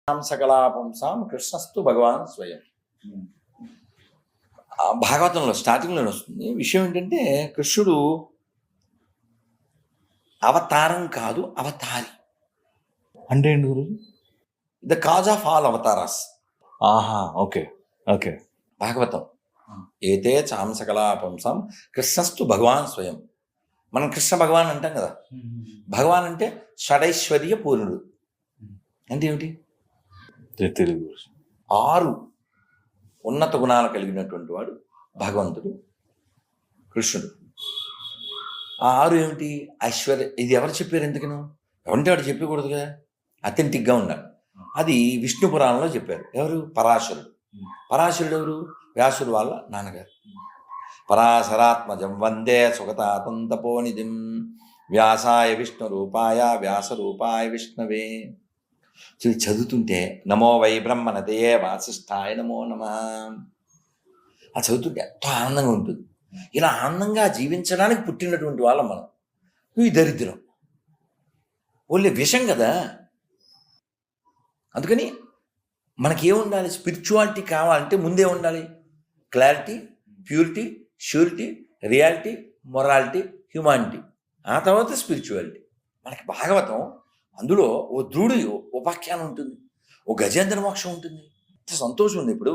సకలాపుంసాం కృష్ణస్తు భగవాన్ స్వయం. భాగవతంలో స్టార్టింగ్లో వస్తుంది. విషయం ఏంటంటే కృష్ణుడు అవతారం కాదు, అవతారి. అంటే ఏంటి గురు? The cause of all avatars. ఆహా, ఓకే ఓకే. భాగవతం ఏతే చాం సకలాపుంసాం కృష్ణస్తు భగవాన్ స్వయం. మనం కృష్ణ భగవాన్ అంటాం కదా. భగవాన్ అంటే షడైశ్వర్య పూర్ణుడు. అంటే ఏమిటి? తెలుగు 6 ఉన్నత గుణాలు కలిగినటువంటి వాడు భగవంతుడు, కృష్ణుడు. ఆ 6 ఏమిటి? ఐశ్వర్య. ఇది ఎవరు చెప్పారు? ఎందుకను ఎవరంటే వాడు చెప్పకూడదు కదా, అథెంటిక్గా ఉండాలి. అది విష్ణు పురాణంలో చెప్పారు. ఎవరు? పరాశరుడు. పరాశరుడు ఎవరు? వ్యాసుడు వాళ్ళ నాన్నగారు. పరాశరాత్మజం వందే సుగతాతం తపోనిధిం వ్యాసాయ విష్ణు రూపాయ వ్యాస రూపాయ విష్ణవే. చదువుతుంటే నమో వై బ్రహ్మణతే వాసిష్ఠాయ నమో నమః ఆ చదువుతుంటే ఎంతో ఆనందంగా ఉంటుంది. ఇలా ఆనందంగా జీవించడానికి పుట్టినటువంటి వాళ్ళం మనం. ఈ దరిద్రం ఓన్లీ విషం కదా. అందుకని మనకేముండాలి? స్పిరిచువాలిటీ కావాలంటే ముందే ఉండాలి clarity, purity, surety, reality, morality, humanity. ఆ తర్వాత స్పిరిచువాలిటీ. మనకి భాగవతం అందులో ఓ ధ్రువుడు ఉపాఖ్యానం ఉంటుంది, ఓ గజేంద్ర మోక్షం ఉంటుంది. సంతోషం ఉంది. ఇప్పుడు